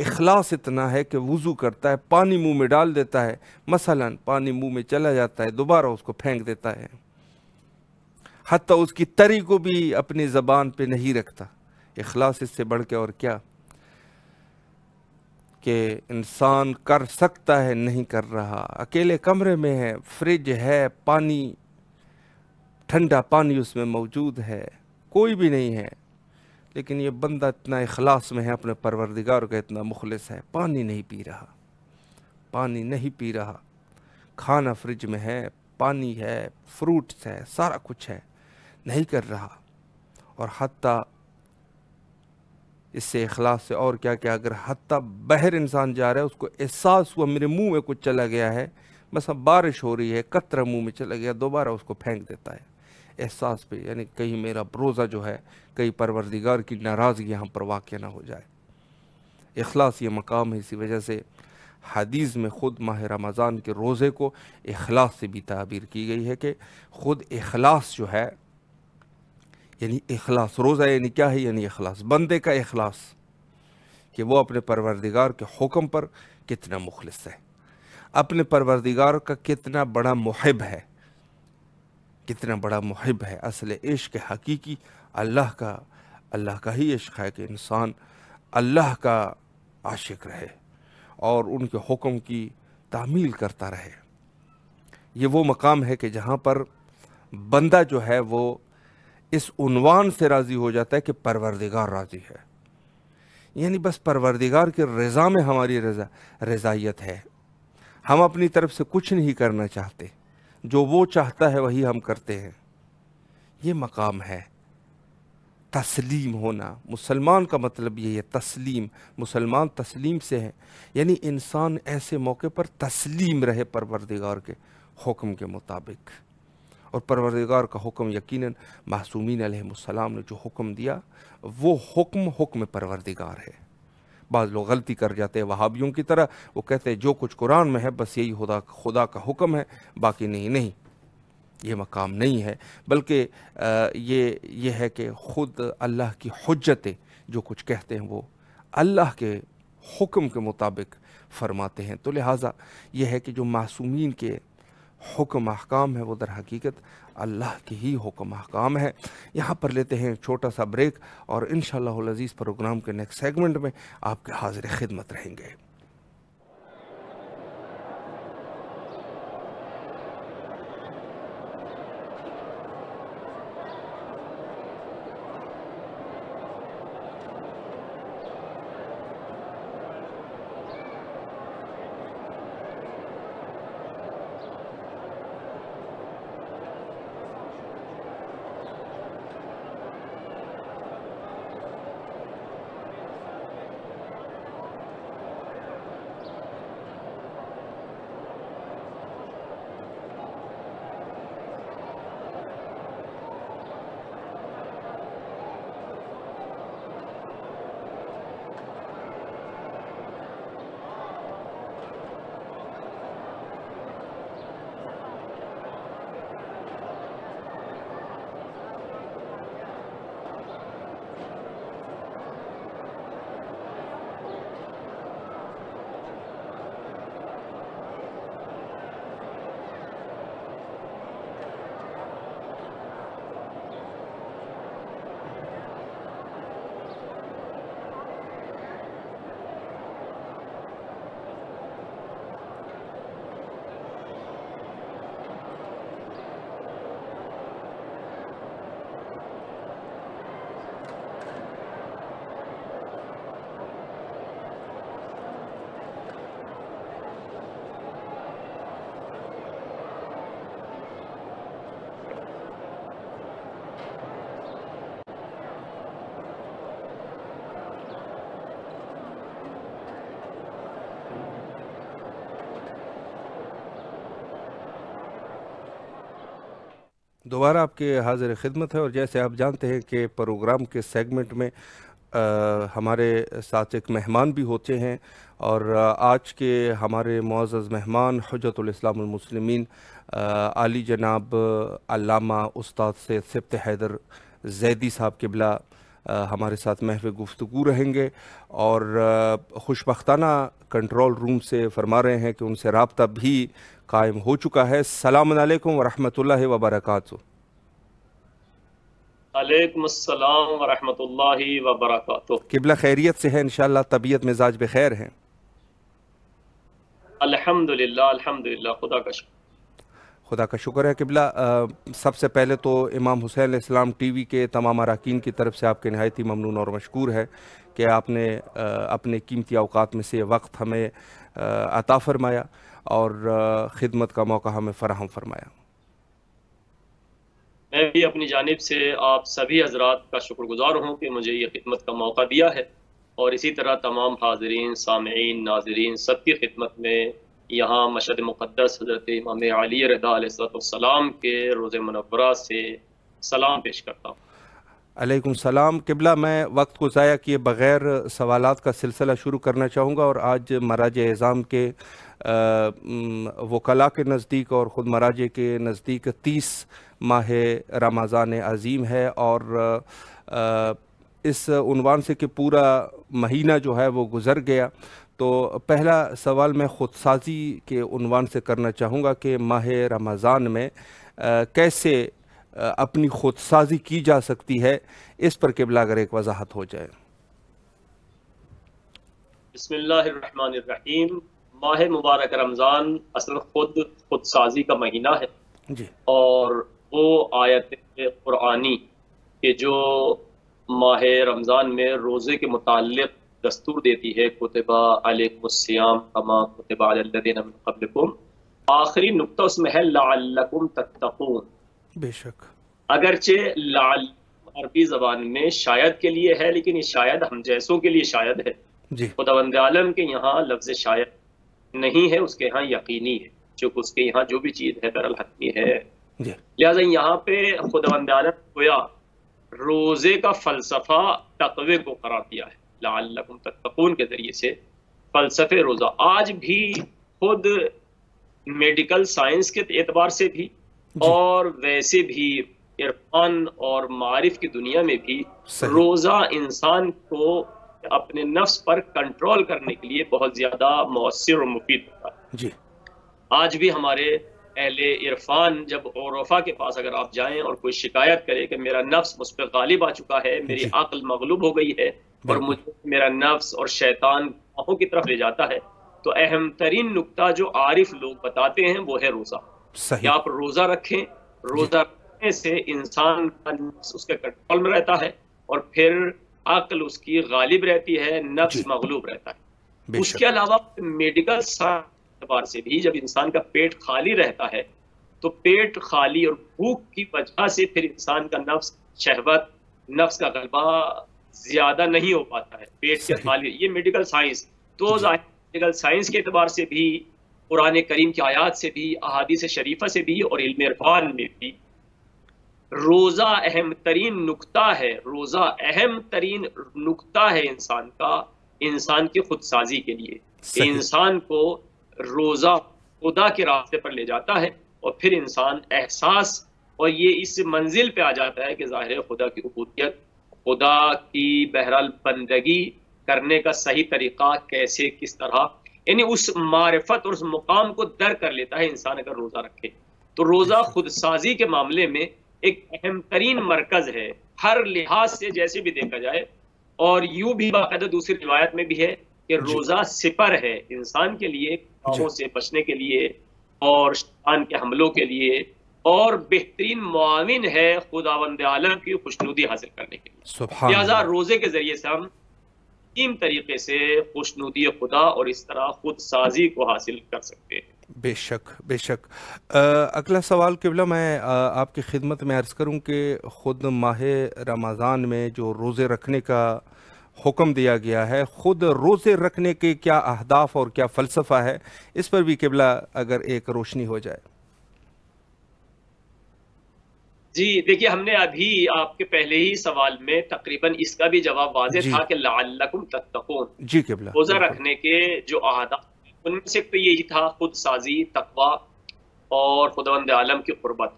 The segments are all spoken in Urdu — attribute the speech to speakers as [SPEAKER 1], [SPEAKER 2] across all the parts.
[SPEAKER 1] اخلاص اتنا ہے کہ وضو کرتا ہے، پانی منہ میں ڈال دیتا ہے، مثلاً پانی منہ میں چلا جاتا ہے، دوبارہ اس کو پھینک دیتا ہے، حتیٰ اس کی تری کو بھی اپنی زبان پہ نہیں رکھتا۔ اخلاص اس سے بڑھ کے اور کیا کہ انسان کر سکتا ہے، نہیں کر رہا، اکیلے کمرے میں ہے، فریج ہے، پانی، ٹھنڈا پانی اس میں موجود ہے، کوئی بھی نہیں ہے، لیکن یہ بندہ اتنا اخلاص میں ہے، اپنے پروردگار کا اتنا مخلص ہے، پانی نہیں پی رہا، پانی نہیں پی رہا، کھانا فریج میں ہے، پانی ہے، فروٹس ہے، سارا کچھ ہے، نہیں کر رہا۔ اور حتیٰ اس سے اخلاص سے اور کیا کیا، اگر حتیٰ باہر انسان جا رہا ہے، اس کو احساس ہوا میرے منہ میں کچھ چلا گیا ہے، بس اب بارش ہو رہی ہے، قطرہ منہ میں چلا گیا، دوبارہ اس کو پھینک دیتا ہے احساس پہ، یعنی کہیں میرا روزہ جو ہے، کہیں پروردگار کی ناراضگی یہاں پر واقع نہ ہو جائے۔ اخلاص یہ مقام ہے، اسی وجہ سے حدیث میں خود ماہ رمضان کے روزے کو اخلاص سے بھی تعبیر کی گئی ہے کہ خود اخلاص جو ہے، یعنی اخلاص، روزہ یعنی کیا ہے؟ یعنی اخلاص، بندے کا اخلاص، کہ وہ اپنے پروردگار کے حکم پر کتنا مخلص ہے، اپنے پروردگار کا کتنا بڑا محب ہے، کتنا بڑا محب ہے۔ اصل عشق حقیقی اللہ کا ہی عشق ہے کہ انسان اللہ کا عاشق رہے اور ان کے حکم کی تعمیل کرتا رہے۔ یہ وہ مقام ہے کہ جہاں پر بندہ جو ہے وہ اس عنوان سے راضی ہو جاتا ہے کہ پروردگار راضی ہے، یعنی بس پروردگار کی رضا میں ہماری رضائیت ہے، ہم اپنی طرف سے کچھ نہیں کرنا چاہتے، جو وہ چاہتا ہے وہی ہم کرتے ہیں۔ یہ مقام ہے تسلیم ہونا، مسلمان کا مطلب یہ ہے تسلیم، مسلمان تسلیم سے ہے، یعنی انسان ایسے موقع پر تسلیم رہے پروردگار کے حکم کے مطابق۔ اور پروردگار کا حکم یقیناً معصومین علیہ السلام نے جو حکم دیا، وہ حکم پروردگار ہے۔ بعض لوگ غلطی کر جاتے ہیں وہابیوں کی طرح، وہ کہتے ہیں جو کچھ قرآن میں ہے بس یہی خدا کا حکم ہے، باقی نہیں، یہ مقام نہیں ہے، بلکہ یہ ہے کہ خود اللہ کی حجتیں جو کچھ کہتے ہیں وہ اللہ کے حکم کے مطابق فرماتے ہیں۔ تو لہٰذا یہ ہے کہ جو معصومین کے حکم احکام ہے وہ در حقیقت اللہ کے ہی حکم احکام ہے۔ یہاں پر لیتے ہیں چھوٹا سا بریک، اور انشاءاللہ العزیز پروگرام کے نیکسٹ سیگمنٹ میں آپ کے حاضر خدمت رہیں گے۔ دوبارہ آپ کے حاضر خدمت ہے، اور جیسے آپ جانتے ہیں کہ پروگرام کے سیگمنٹ میں ہمارے ساتھ ایک مہمان بھی ہوتے ہیں، اور آج کے ہمارے معزز مہمان حجت الاسلام المسلمین عالی جناب علامہ استاد سید سبط حیدر زیدی صاحب قبلہ ہمارے ساتھ محو گفتگو رہیں گے، اور خوشبختانہ کنٹرول روم سے فرما رہے ہیں کہ ان سے رابطہ بھی قائم ہو چکا ہے۔ السلام علیکم ورحمۃ اللہ وبرکاتہ۔
[SPEAKER 2] علیکم السلام ورحمۃ اللہ وبرکاتہ۔
[SPEAKER 1] قبلہ خیریت سے ہے انشاءاللہ؟ طبیعت مزاج بخیر ہیں؟
[SPEAKER 2] الحمدللہ الحمدللہ، خدا کا شکر
[SPEAKER 1] ہے قبلہ۔ سب سے پہلے تو امام حسین علیہ السلام ٹی وی کے تمام اراکین کی طرف سے آپ کے نہایت ہی ممنون اور مشکور ہے کہ آپ نے اپنے قیمتی اوقات میں سے یہ وقت ہمیں عطا فرمایا اور خدمت کا موقع ہمیں فراہم فرمایا۔
[SPEAKER 2] میں بھی اپنی جانب سے آپ سبھی حضرات کا شکر گزار ہوں کہ مجھے یہ خدمت کا موقع دیا ہے، اور اسی طرح تمام حاضرین، سامعین، ناظرین سب کی خدمت میں یہاں مشہد مقدس حضرت امام علی رضا علیہ السلام کے روضہ منورہ سے سلام پیش کرتا ہوں۔
[SPEAKER 1] علیکم السلام۔ قبلہ میں وقت کو ضائع کیے بغیر سوالات کا سلسلہ شروع کرنا چاہوں گا، اور آج مراجع اعظام کے وکلاء کے نزدیک اور خود مراجع کے نزدیک 30 ماہ رمضان عظیم ہے، اور اس عنوان سے کہ پورا مہینہ جو ہے وہ گزر گیا، تو پہلا سوال میں خود سازی کے عنوان سے کرنا چاہوں گا کہ ماہ رمضان میں کیسے اپنی خود سازی کی جا سکتی ہے، اس پر قبلہ اگر ایک وضاحت ہو جائے۔
[SPEAKER 2] بسم اللہ الرحمن الرحیم۔ ماہ مبارک رمضان اصل خود سازی کا مہینہ ہے
[SPEAKER 1] جی،
[SPEAKER 2] اور وہ آیت قرآنی کہ جو ماہ رمضان میں روزے کے متعلق دستور دیتی ہے، کتب علیکم الصیام کما کتب علی الذین من قبلکم، آخری نقطہ اس میں ہے لعلکم تتقون۔
[SPEAKER 1] بے شک
[SPEAKER 2] اگرچہ لعل عربی زبان میں شاید کے لیے ہے، لیکن یہ شاید ہم جیسوں کے لیے شاید ہے۔
[SPEAKER 1] جی،
[SPEAKER 2] خداوند عالم کے یہاں لفظ شاید نہیں ہے، اس کے یہاں یقینی ہے، چونکہ اس کے یہاں جو بھی چیز ہے درل حتمی ہے۔
[SPEAKER 1] جی،
[SPEAKER 2] لہٰذا یہاں پہ خداوند عالم گویا روزے کا فلسفہ تقوی کو قرار دیا ہے، لعلکم تتقون کے ذریعے سے فلسفے روزہ۔ آج بھی خود میڈیکل سائنس کے اعتبار سے بھی اور ویسے بھی عرفان اور معارف کی دنیا میں بھی روزہ انسان کو اپنے نفس پر کنٹرول کرنے کے لیے بہت زیادہ مؤثر اور مفید ہوتا ہے۔
[SPEAKER 1] جی،
[SPEAKER 2] آج بھی ہمارے اہل عرفان جب عرفا کے پاس اگر آپ جائیں اور کوئی شکایت کرے کہ میرا نفس مجھ پہ غالب آ چکا ہے، میری عقل مغلوب ہو گئی ہے اور مجھے میرا نفس اور شیطان گناہوں کی طرف لے جاتا ہے، تو اہم ترین نقطہ جو عارف لوگ بتاتے ہیں وہ ہے روزہ۔ کہ آپ روزہ رکھیں، روزہ رکھنے سے انسان کا نفس اس کے کنٹرول میں رہتا ہے، اور پھر عقل اس کی غالب رہتی ہے، نفس مغلوب رہتا ہے۔ اس کے علاوہ میڈیکل سائنس کے اعتبار سے بھی جب انسان کا پیٹ خالی رہتا ہے تو پیٹ خالی اور بھوک کی وجہ سے پھر انسان کا نفس، شہوت، نفس کا غلبہ زیادہ نہیں ہو پاتا ہے پیٹ کے خالی۔ یہ میڈیکل سائنس تو میڈیکل سائنس کے اعتبار سے بھی، قرآن کریم کی آیات سے بھی، احادیث شریفہ سے بھی اور علم عرفان میں بھی روزہ اہم ترین نقطہ ہے۔ روزہ اہم ترین نقطہ ہے انسان کا، انسان کی خود سازی کے لیے۔ انسان کو روزہ خدا کے راستے پر لے جاتا ہے، اور پھر انسان احساس اور یہ اس منزل پہ آ جاتا ہے کہ ظاہر خدا کی عبودیت، خدا کی بہرحال بندگی کرنے کا صحیح طریقہ کیسے، کس طرح، یعنی اس معرفت اور اس مقام کو در کر لیتا ہے انسان اگر روزہ رکھے۔ تو روزہ خود سازی کے معاملے میں ایک اہم ترین مرکز ہے ہر لحاظ سے، جیسے بھی دیکھا جائے۔ اور یوں بھی باقاعدہ دوسری روایت میں بھی ہے کہ روزہ سپر ہے انسان کے لیے، گناہوں سے بچنے کے لیے اور شیطان کے حملوں کے لیے، اور بہترین معاون ہے خداوند عالم کی خوشنودی حاصل کرنے کے لیے۔ لہٰذا روزے کے ذریعے سے ہم تین طریقے سے خوشنودی خدا اور اس طرح خود سازی کو حاصل کر سکتے ہیں۔
[SPEAKER 1] بے شک، بے شک۔ اگلا سوال قبلہ میں آپ کی خدمت میں عرض کروں کہ خود ماہ رمضان میں جو روزے رکھنے کا حکم دیا گیا ہے، خود روزے رکھنے کے کیا اہداف اور کیا فلسفہ ہے، اس پر بھی قبلہ اگر ایک روشنی ہو جائے۔
[SPEAKER 2] جی دیکھیے، ہم نے ابھی آپ کے پہلے ہی سوال میں تقریباً اس کا بھی جواب واضح تھا کہ لعلکم تتقون۔
[SPEAKER 1] جی قبلہ،
[SPEAKER 2] روزہ رکھنے کے جو اہداف ان میں سے تو یہی تھا خود سازی، تقوی اور خداوند عالم کی قربت۔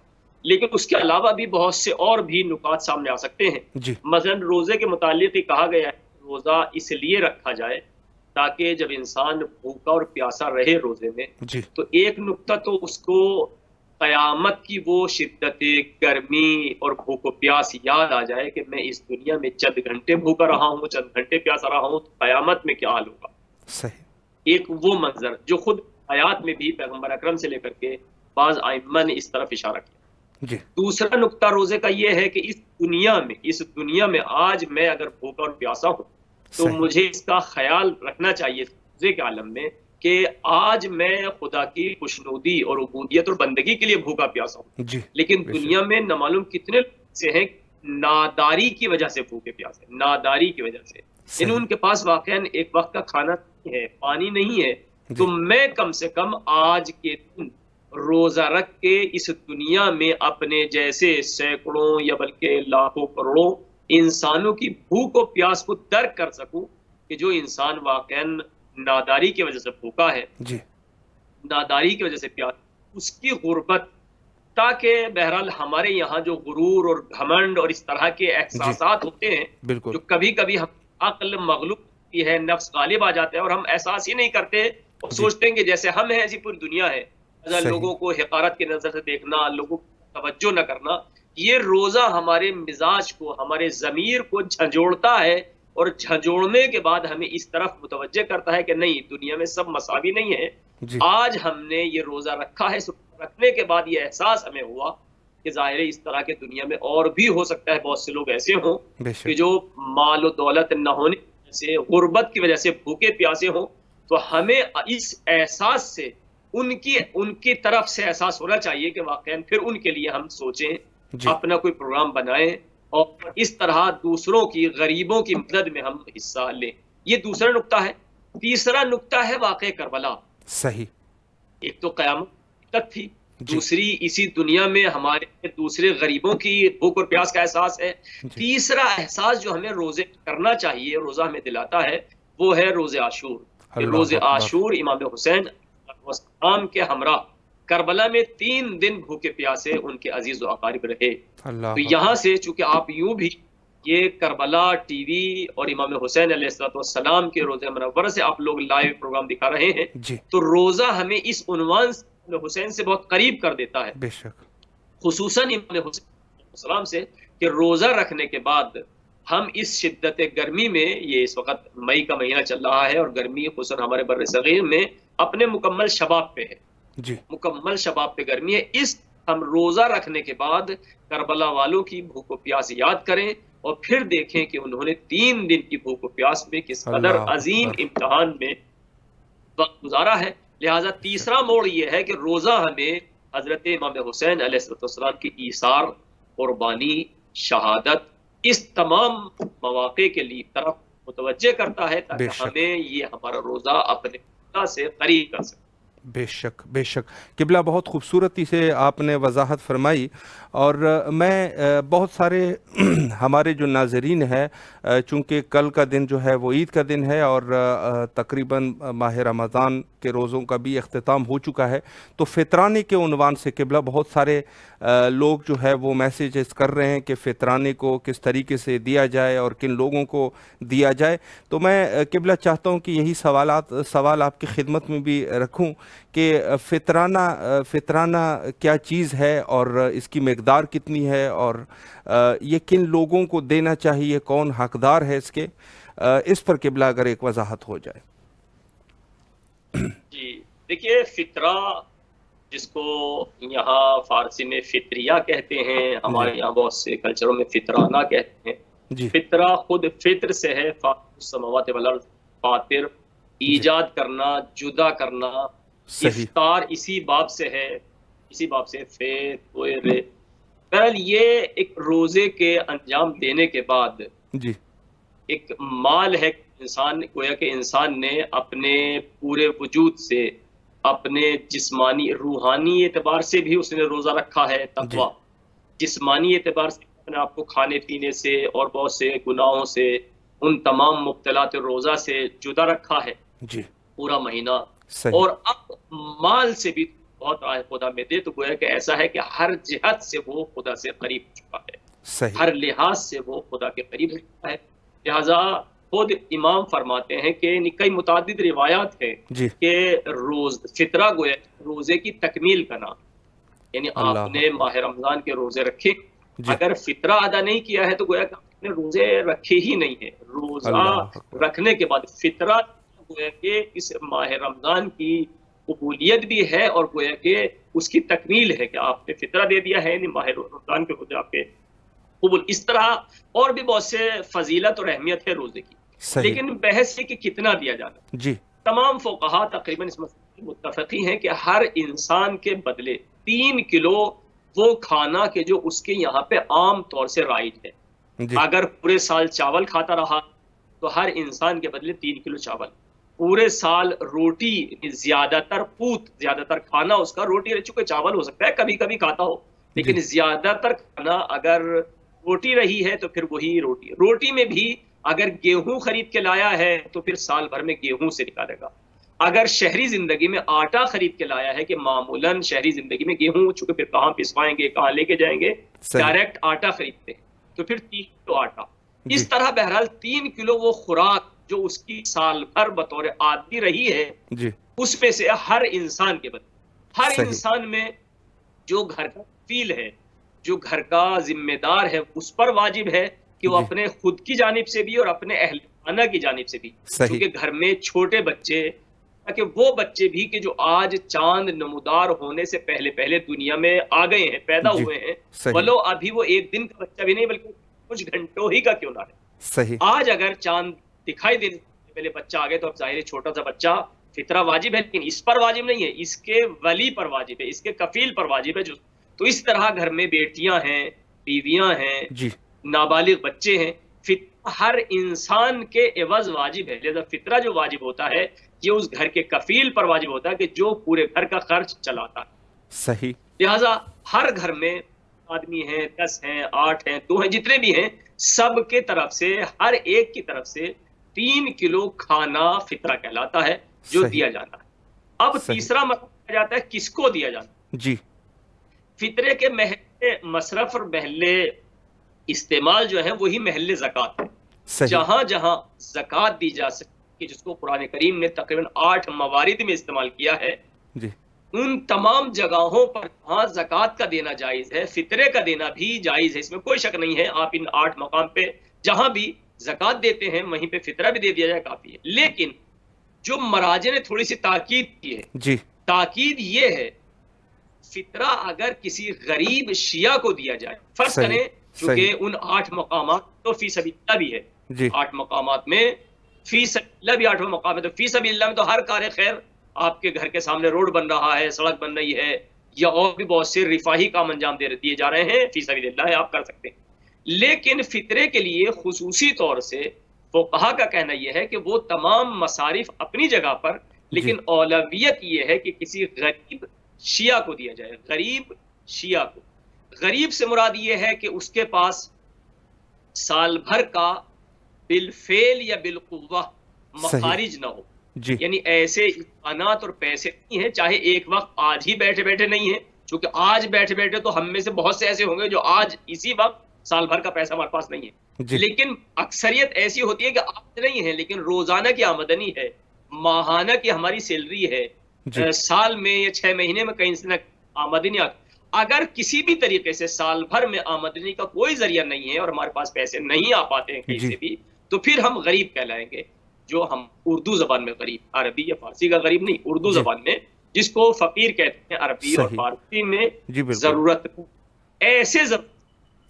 [SPEAKER 2] لیکن اس کے علاوہ بھی بہت سے اور بھی نکات سامنے آ سکتے ہیں.
[SPEAKER 1] جی
[SPEAKER 2] مثلا روزے کے متعلق ہی کہا گیا ہے روزہ اس لیے رکھا جائے تاکہ جب انسان بھوکا اور پیاسا رہے روزے میں
[SPEAKER 1] جی
[SPEAKER 2] تو ایک نقطہ تو اس کو قیامت کی وہ شدت گرمی اور بھوک و پیاس یاد آ جائے کہ میں اس دنیا میں چند گھنٹے بھوکا رہا ہوں، چند گھنٹے پیاسا رہا ہوں، تو قیامت میں کیا حال ہوگا.
[SPEAKER 1] صحیح.
[SPEAKER 2] ایک وہ منظر جو خود آیات میں بھی پیغمبر اکرم سے لے کر کے بعض ائمہ نے اس طرف اشارہ کیا.
[SPEAKER 1] جی
[SPEAKER 2] دوسرا نقطہ روزے کا یہ ہے کہ اس دنیا میں آج میں اگر بھوکا اور پیاسا ہوں تو
[SPEAKER 1] صحیح.
[SPEAKER 2] مجھے اس کا خیال رکھنا چاہیے روزے کے عالم میں کہ آج میں خدا کی خوشنودی اور عبودیت اور بندگی کے لیے بھوکا پیاسا ہوں.
[SPEAKER 1] جی
[SPEAKER 2] لیکن
[SPEAKER 1] بے شک.
[SPEAKER 2] دنیا میں نہ معلوم کتنے لوگ سے ہیں ناداری کی وجہ سے بھوکے پیاسے، ناداری کی وجہ سے، یعنی ان کے پاس واقعا ایک وقت کا کھانا نہیں ہے، پانی نہیں ہے. تو میں کم سے کم آج کے دن روزہ رکھ کے اس دنیا میں اپنے جیسے سینکڑوں یا بلکہ لاکھوں کروڑوں انسانوں کی بھوک و پیاس کو درک کر سکوں کہ جو انسان واقعا ناداری کی وجہ سے بھوکا ہے،
[SPEAKER 1] جی
[SPEAKER 2] ناداری کی وجہ سے پیاس، اس کی غربت، تاکہ بہرحال ہمارے یہاں جو غرور اور گھمنڈ اور اس طرح کے احساسات ہوتے ہیں
[SPEAKER 1] بالکل
[SPEAKER 2] جو کبھی کبھی ہم عقل مغلوب ہوتی ہے، نفس غالب آ جاتا ہے اور ہم احساس ہی نہیں کرتے اور سوچتے ہیں کہ جیسے ہم ہیں ایسی پوری دنیا ہے. لوگوں کو حقارت کی نظر سے دیکھنا، لوگوں کو توجہ نہ کرنا، یہ روزہ ہمارے مزاج کو، ہمارے ضمیر کو جھنجھوڑتا ہے اور جھنجھوڑنے کے بعد ہمیں اس طرف متوجہ کرتا ہے کہ نہیں، دنیا میں سب مساوی نہیں ہے.
[SPEAKER 1] جی
[SPEAKER 2] آج ہم نے یہ روزہ رکھا ہے، رکھنے کے بعد یہ احساس ہمیں ہوا کہ ظاہر ہے اس طرح کے دنیا میں اور بھی ہو سکتا ہے بہت سے لوگ ایسے ہوں
[SPEAKER 1] بے
[SPEAKER 2] کہ
[SPEAKER 1] شک.
[SPEAKER 2] جو مال و دولت نہ ہونے کی وجہ سے، غربت کی وجہ سے بھوکے پیاسے ہوں. تو ہمیں اس احساس سے ان کی طرف سے احساس ہونا چاہیے کہ واقعا پھر ان کے لیے ہم سوچیں،
[SPEAKER 1] جی
[SPEAKER 2] اپنا کوئی پروگرام بنائیں اور اس طرح دوسروں کی، غریبوں کی مدد میں ہم حصہ لیں. یہ دوسرا نقطہ ہے. تیسرا نقطہ ہے واقع کربلا.
[SPEAKER 1] صحیح.
[SPEAKER 2] ایک تو قیامت تک تھی،
[SPEAKER 1] جی.
[SPEAKER 2] دوسری اسی دنیا میں ہمارے دوسرے غریبوں کی بھوک اور پیاس کا احساس ہے.
[SPEAKER 1] جی.
[SPEAKER 2] تیسرا احساس جو ہمیں روزے کرنا چاہیے، روزہ ہمیں دلاتا ہے، وہ ہے روز عاشور. روز عاشور امام حسین السلام کے ہمراہ کربلا میں 3 دن بھوکے پیاسے ان کے عزیز و اقارب رہے. تو یہاں سے چونکہ آپ یوں بھی یہ کربلا ٹی وی اور امام حسین علیہ السلام کے روزہ منور سے آپ لوگ لائیو پروگرام دکھا رہے ہیں،
[SPEAKER 1] جی
[SPEAKER 2] تو روزہ ہمیں اس عنوان سے حسین سے بہت قریب کر دیتا ہے،
[SPEAKER 1] بے شک.
[SPEAKER 2] خصوصاً امام حسین علیہ السلام سے، کہ روزہ رکھنے کے بعد ہم اس شدت گرمی میں، یہ اس وقت مئی کا مہینہ چل رہا ہے اور گرمی خصوصاً ہمارے بر صغیر میں اپنے مکمل شباب پہ ہے،
[SPEAKER 1] جی
[SPEAKER 2] مکمل شباب پہ گرمی ہے. اس ہم روزہ رکھنے کے بعد کربلا والوں کی بھوک و پیاس یاد کریں اور پھر دیکھیں کہ انہوں نے 3 دن کی بھوک و پیاس میں کس قدر عظیم امتحان میں وقت گزارا ہے. لہٰذا تیسرا موڑ یہ ہے کہ روزہ ہمیں حضرت امام حسین علیہ السلام کی ایثار، قربانی، شہادت، اس تمام مواقع کے لیے طرف متوجہ کرتا ہے تاکہ ہمیں یہ ہمارا روزہ اپنے خدا سے قریب کر سکے.
[SPEAKER 1] بے شک بے شک. قبلہ بہت خوبصورتی سے آپ نے وضاحت فرمائی، اور میں بہت سارے ہمارے جو ناظرین ہیں، چونکہ کل کا دن جو ہے وہ عید کا دن ہے اور تقریباً ماہ رمضان کے روزوں کا بھی اختتام ہو چکا ہے، تو فطرانے کے عنوان سے قبلہ بہت سارے لوگ جو ہے وہ میسیجز کر رہے ہیں کہ فطرانے کو کس طریقے سے دیا جائے اور کن لوگوں کو دیا جائے. تو میں قبلہ چاہتا ہوں کہ یہی سوال آپ کی خدمت میں بھی رکھوں کہ فطرانہ کیا چیز ہے اور اس کی مقدار کتنی ہے اور یہ کن لوگوں کو دینا چاہیے، کون حقدار ہے اس کے، اس پر قبلہ اگر ایک وضاحت ہو جائے.
[SPEAKER 2] جی دیکھیے، فطرہ جس کو یہاں فارسی میں فطریہ کہتے ہیں، ہمارے یہاں بہت سے کلچروں میں فطرانہ کہتے ہیں.
[SPEAKER 1] جی.
[SPEAKER 2] فطرہ خود فطر سے ہے، فاطر السماوات والارض، فاطر، ایجاد کرنا، جدا کرنا. افطار اسی باب سے ہے، اسی باب سے بہرحال یہ ایک روزے کے انجام دینے کے بعد
[SPEAKER 1] جی
[SPEAKER 2] ایک مال ہے انسان، گویا کہ انسان نے اپنے پورے وجود سے، اپنے جسمانی روحانی اعتبار سے بھی اس نے روزہ رکھا ہے، تقویٰ، جسمانی اعتبار سے اپنے آپ کو کھانے پینے سے اور بہت سے گناہوں سے، ان تمام مبتلات روزہ سے جدا رکھا ہے
[SPEAKER 1] جی
[SPEAKER 2] پورا مہینہ.
[SPEAKER 1] صحیح.
[SPEAKER 2] اور اب مال سے بھی بہت راہ خدا میں دے، تو گویا کہ ایسا ہے کہ ہر جہت سے وہ خدا سے قریب ہو چکا ہے،
[SPEAKER 1] صحیح،
[SPEAKER 2] ہر لحاظ سے وہ خدا کے قریب ہو چکا ہے۔ لہٰذا خود امام فرماتے ہیں کہ کئی متعدد روایات ہیں
[SPEAKER 1] جی،
[SPEAKER 2] کہ فطرہ گویا روزے کی تکمیل کا نام، یعنی آپ
[SPEAKER 1] اللہ
[SPEAKER 2] نے
[SPEAKER 1] اکبر،
[SPEAKER 2] ماہ رمضان کے روزے رکھے،
[SPEAKER 1] جی،
[SPEAKER 2] اگر فطرہ ادا نہیں کیا ہے تو گویا کہ آپ نے روزے رکھے ہی نہیں ہے۔ روزہ
[SPEAKER 1] اللہ اکبر،
[SPEAKER 2] رکھنے کے بعد فطرہ گویا کہ اس ماہ رمضان کی قبولیت بھی ہے، اور گویا کہ اس کی تکمیل ہے کہ آپ نے فطرہ دے دیا ہے، یعنی ماہ رمضان کے روزے آپ کے قبول۔ اس طرح اور بھی بہت سے فضیلت اور اہمیت ہے روزے کی،
[SPEAKER 1] صحیح،
[SPEAKER 2] لیکن بحث یہ کہ کتنا دیا جانا۔
[SPEAKER 1] جی،
[SPEAKER 2] تمام فقہا تقریباً اس مسئلے میں متفقی ہیں کہ ہر انسان کے بدلے 3 کلو وہ کھانا کہ جو اس کے یہاں پہ عام طور سے رائج ہے۔
[SPEAKER 1] جی،
[SPEAKER 2] اگر پورے سال چاول کھاتا رہا تو ہر انسان کے بدلے 3 کلو چاول، پورے سال روٹی، زیادہ تر کھانا اس کا روٹی رہ چکے، چاول ہو سکتا ہے کبھی کبھی کھاتا ہو،
[SPEAKER 1] جی،
[SPEAKER 2] لیکن زیادہ تر کھانا اگر روٹی رہی ہے تو پھر وہی روٹی میں بھی اگر گیہوں خرید کے لایا ہے تو پھر سال بھر میں گیہوں سے نکالے گا۔ اگر شہری زندگی میں آٹا خرید کے لایا ہے، کہ معمولاً شہری زندگی میں گیہوں چونکہ پھر کہاں پسوائیں گے، کہاں لے کے جائیں گے،
[SPEAKER 1] صحیح،
[SPEAKER 2] ڈائریکٹ آٹا خریدتے ہیں، تو پھر 3 کلو آٹا۔
[SPEAKER 1] جی،
[SPEAKER 2] اس طرح بہرحال 3 کلو وہ خوراک جو اس کی سال بھر بطور عادی رہی ہے،
[SPEAKER 1] جی،
[SPEAKER 2] اس میں سے ہر انسان کے بدلے، ہر
[SPEAKER 1] صحیح،
[SPEAKER 2] انسان میں جو گھر کا کفیل ہے، جو گھر کا ذمہ دار ہے، اس پر واجب ہے کہ وہ
[SPEAKER 1] جی،
[SPEAKER 2] اپنے خود کی جانب سے بھی اور اپنے اہل خانہ کی جانب سے بھی،
[SPEAKER 1] صحیح،
[SPEAKER 2] چونکہ گھر میں چھوٹے بچے، تاکہ وہ بچے بھی کہ جو آج چاند نمودار ہونے سے پہلے پہلے دنیا میں آ گئے ہیں، پیدا
[SPEAKER 1] جی،
[SPEAKER 2] ہوئے ہیں،
[SPEAKER 1] صحیح،
[SPEAKER 2] ولو ابھی وہ ایک دن کا بچہ بھی نہیں بلکہ کچھ گھنٹوں ہی کا کیوں نہ ہے،
[SPEAKER 1] صحیح،
[SPEAKER 2] آج اگر چاند دکھائی دینے سے پہلے بچہ آ گئے تو اب ظاہر ہے چھوٹا سا بچہ فطرہ واجب ہے، لیکن اس پر واجب نہیں ہے، اس کے ولی پر واجب ہے، اس کے کفیل پر واجب ہے۔ تو اس طرح گھر میں بیٹیاں ہیں، بیویاں ہیں،
[SPEAKER 1] جی،
[SPEAKER 2] نابالغ بچے ہیں، فطرہ ہر انسان کے عوض واجب ہے۔ لہذا فطرہ جو واجب ہوتا ہے یہ اس گھر کے کفیل پر واجب ہوتا ہے کہ جو پورے گھر کا خرچ چلاتا ہے۔
[SPEAKER 1] صحیح،
[SPEAKER 2] لہذا ہر گھر میں آدمی ہیں، 10 ہیں، 8 ہیں، 2 ہیں، جتنے بھی ہیں، سب کے طرف سے، ہر ایک کی طرف سے 3 کلو کھانا فطرہ کہلاتا ہے جو
[SPEAKER 1] صحیح،
[SPEAKER 2] دیا جاتا ہے۔ اب
[SPEAKER 1] صحیح،
[SPEAKER 2] تیسرا مسئلہ جاتا ہے کس کو دیا جاتا ہے۔
[SPEAKER 1] جی،
[SPEAKER 2] فطرے کے محل مصرف اور محل استعمال جو ہے وہی محل زکوٰۃ ہے۔
[SPEAKER 1] صحیح،
[SPEAKER 2] جہاں جہاں زکوٰۃ دی جا سکتی ہے، جس کو قرآن کریم نے تقریباً 8 موارد میں استعمال کیا ہے،
[SPEAKER 1] جی،
[SPEAKER 2] ان تمام جگہوں پر جہاں زکوٰۃ کا دینا جائز ہے، فطرے کا دینا بھی جائز ہے، اس میں کوئی شک نہیں ہے۔ آپ ان 8 مقام پہ جہاں بھی زکوٰۃ دیتے ہیں وہیں پہ فطرہ بھی دے دیا جائے، کافی ہے۔ لیکن جو مراجع نے تھوڑی سی تاکید کی ہے،
[SPEAKER 1] جی،
[SPEAKER 2] تاکید یہ ہے فطرہ اگر کسی غریب شیعہ کو دیا جائے، فرض
[SPEAKER 1] صحیح،
[SPEAKER 2] کریں
[SPEAKER 1] صحیح،
[SPEAKER 2] چونکہ ان 8 مقامات تو فی سبیل اللہ بھی ہے،
[SPEAKER 1] جی،
[SPEAKER 2] 8 مقامات میں فی سبیل اللہ بھی 8 مقام ہے، تو فی سبیل اللہ میں تو ہر کار خیر، آپ کے گھر کے سامنے روڈ بن رہا ہے، سڑک بن رہی ہے، یا اور بھی بہت سے رفاہی کام انجام دیے جا رہے ہیں، فی سبیل اللہ ہے، آپ کر سکتے ہیں۔ لیکن فطرے کے لیے خصوصی طور سے فقہا کا کہنا یہ ہے کہ وہ تمام مصارف اپنی جگہ پر،
[SPEAKER 1] جی،
[SPEAKER 2] لیکن اولویت یہ ہے کہ کسی غریب شیعہ کو دیا جائے، غریب شیعہ کو۔ غریب سے مراد یہ ہے کہ اس کے پاس سال بھر کا بالفعل یا بالقوہ
[SPEAKER 1] صحیح،
[SPEAKER 2] مخارج نہ ہو،
[SPEAKER 1] جی،
[SPEAKER 2] یعنی ایسے امکانات اور پیسے نہیں ہیں، چاہے ایک وقت آج ہی بیٹھے بیٹھے نہیں ہیں، چونکہ آج بیٹھے بیٹھے تو ہم میں سے بہت سے ایسے ہوں گے جو آج اسی وقت سال بھر کا پیسہ ہمارے پاس نہیں ہے،
[SPEAKER 1] جی،
[SPEAKER 2] لیکن اکثریت ایسی ہوتی ہے کہ آج نہیں ہے لیکن روزانہ کی آمدنی ہے، ماہانہ کی ہماری سیلری ہے،
[SPEAKER 1] جی،
[SPEAKER 2] سال میں یا 6 مہینے میں کہیں سے نہ آمدنی اگر کسی بھی طریقے سے سال بھر میں آمدنی کا کوئی ذریعہ نہیں ہے اور ہمارے پاس پیسے نہیں آ پاتے ہیں کہیں
[SPEAKER 1] جی،
[SPEAKER 2] سے بھی، تو پھر ہم غریب کہلائیں گے، جو ہم اردو زبان میں غریب، عربی یا فارسی کا غریب نہیں، اردو
[SPEAKER 1] جی،
[SPEAKER 2] زبان میں جس کو فقیر کہتے ہیں، عربی اور
[SPEAKER 1] صحیح،
[SPEAKER 2] فارسی میں
[SPEAKER 1] جی، بالکل،
[SPEAKER 2] ضرورت ایسے ضرورت۔